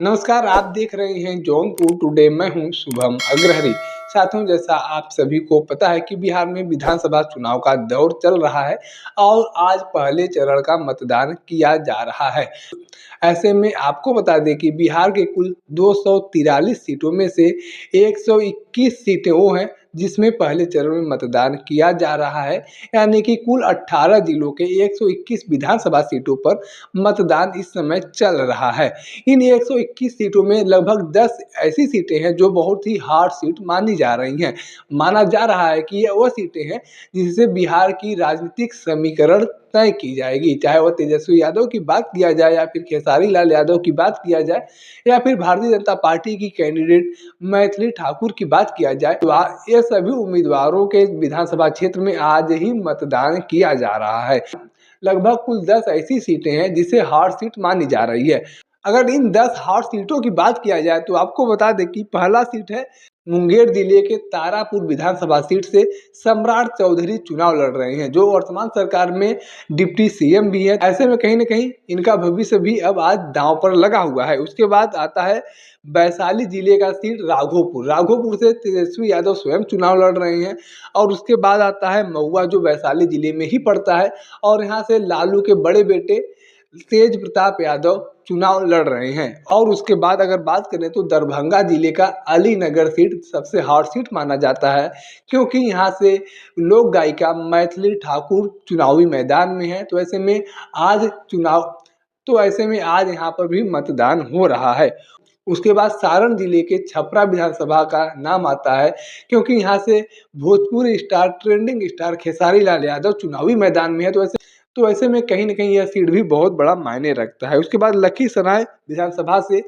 नमस्कार, आप देख रहे हैं जौनपुर टुडे। मैं हूं शुभम अग्रहरी। साथियों, जैसा आप सभी को पता है कि बिहार में विधानसभा चुनाव का दौर चल रहा है और आज पहले चरण का मतदान किया जा रहा है। ऐसे में आपको बता दें कि बिहार के कुल 243 सीटों में से 121 सीटें वो हैं जिसमें पहले चरण में मतदान किया जा रहा है, यानी कि कुल 18 जिलों के 121 विधानसभा सीटों पर मतदान इस समय चल रहा है। इन 121 सीटों में लगभग 10 ऐसी सीटें हैं जो बहुत ही हार्ड सीट मानी जा रही हैं। माना जा रहा है कि ये वो सीटें हैं जिससे बिहार की राजनीतिक समीकरण तय की जाएगी, चाहे वह तेजस्वी यादव की बात किया जाए या फिर खेसारी लाल यादव की बात किया जाए या फिर भारतीय जनता पार्टी की कैंडिडेट मैथिली ठाकुर की बात किया जाए। तो ये सभी उम्मीदवारों के विधानसभा क्षेत्र में आज ही मतदान किया जा रहा है। लगभग कुल 10 ऐसी सीटें हैं जिसे हार्ड सीट मानी जा रही है। अगर इन 10 हार्ड सीटों की बात किया जाए तो आपको बता दें कि पहला सीट है मुंगेर जिले के तारापुर विधानसभा सीट से सम्राट चौधरी चुनाव लड़ रहे हैं, जो वर्तमान सरकार में डिप्टी सीएम भी है। ऐसे में कहीं ना कहीं इनका भविष्य भी अब आज दांव पर लगा हुआ है। उसके बाद आता है वैशाली जिले का सीट राघोपुर से तेजस्वी यादव स्वयं चुनाव लड़ रहे हैं। और उसके बाद आता है महुआ, जो वैशाली जिले में ही पड़ता है, और यहाँ से लालू के बड़े बेटे तेज प्रताप यादव चुनाव लड़ रहे हैं। और उसके बाद अगर बात करें तो दरभंगा जिले का अलीनगर सीट सबसे हार्ड सीट माना जाता है, क्योंकि यहाँ से लोक गायिका मैथिली ठाकुर चुनावी मैदान में है। तो ऐसे में आज यहाँ पर भी मतदान हो रहा है। उसके बाद सारण जिले के छपरा विधानसभा का नाम आता है, क्योंकि यहाँ से Bhojpuri star, trending star Khesari Lal Yadav चुनावी मैदान में है। तो ऐसे में कहीं ना कहीं यह सीट भी बहुत बड़ा मायने रखता है। उसके बाद लखीसराय विधानसभा से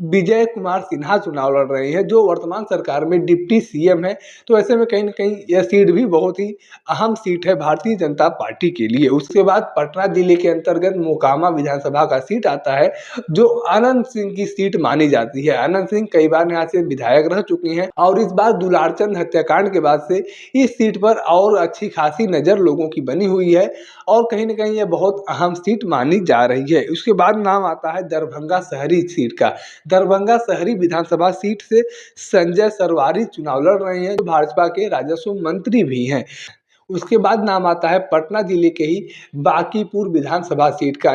विजय कुमार सिन्हा चुनाव लड़ रहे हैं, जो वर्तमान सरकार में डिप्टी सीएम है। तो ऐसे में कहीं ना कहीं यह सीट भी बहुत ही अहम सीट है भारतीय जनता पार्टी के लिए। उसके बाद पटना जिले के अंतर्गत मोकामा विधानसभा का सीट आता है, जो अनंत सिंह की सीट मानी जाती है। अनंत सिंह कई बार यहाँ से विधायक रह चुके हैं और इस बार दुलारचंद हत्याकांड के बाद से इस सीट पर और अच्छी खासी नजर लोगों की बनी हुई है और कहीं ना कहीं यह बहुत अहम सीट मानी जा रही है। उसके बाद नाम आता है दरभंगा शहरी सीट का। दरभंगा शहरी विधानसभा सीट से संजय सरवारी चुनाव लड़ रहे हैं, जो भाजपा के राजस्व मंत्री भी हैं। उसके बाद नाम आता है पटना जिले के ही बांकीपुर विधानसभा सीट का।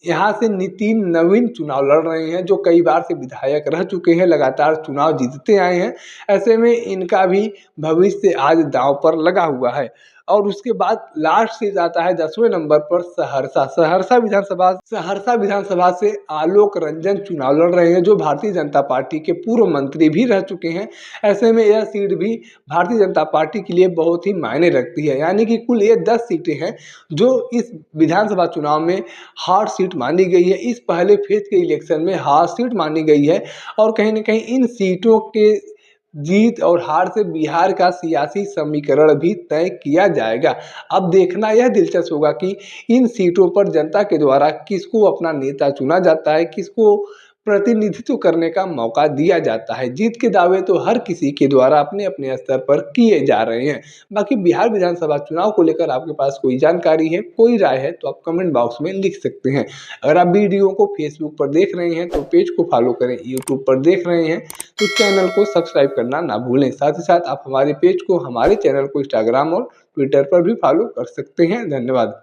यहाँ से नितिन नवीन चुनाव लड़ रहे हैं, जो कई बार से विधायक रह चुके हैं, लगातार चुनाव जीतते आए हैं। ऐसे में इनका भी भविष्य आज दांव पर लगा हुआ है। और उसके बाद लास्ट सीट आता है 10वें नंबर पर सहरसा विधानसभा से आलोक रंजन चुनाव लड़ रहे हैं, जो भारतीय जनता पार्टी के पूर्व मंत्री भी रह चुके हैं। ऐसे में यह सीट भी भारतीय जनता पार्टी के लिए बहुत ही मायने रखती है, यानी कि कुल ये 10 सीटें हैं जो इस विधानसभा चुनाव में हार्ड सीट मानी गई है। इस पहले फेज के इलेक्शन में हार्ड सीट मानी गई है और कहीं ना कहीं इन सीटों के जीत और हार से बिहार का सियासी समीकरण भी तय किया जाएगा। अब देखना यह दिलचस्प होगा कि इन सीटों पर जनता के द्वारा किसको अपना नेता चुना जाता है, किसको प्रतिनिधित्व करने का मौका दिया जाता है। जीत के दावे तो हर किसी के द्वारा अपने अपने स्तर पर किए जा रहे हैं। बाकी बिहार विधानसभा चुनाव को लेकर आपके पास कोई जानकारी है, कोई राय है, तो आप कमेंट बॉक्स में लिख सकते हैं। अगर आप वीडियो को फेसबुक पर देख रहे हैं तो पेज को फॉलो करें, यूट्यूब पर देख रहे हैं तो चैनल को सब्सक्राइब करना ना भूलें। साथ ही साथ आप हमारे पेज को, हमारे चैनल को इंस्टाग्राम और ट्विटर पर भी फॉलो कर सकते हैं। धन्यवाद।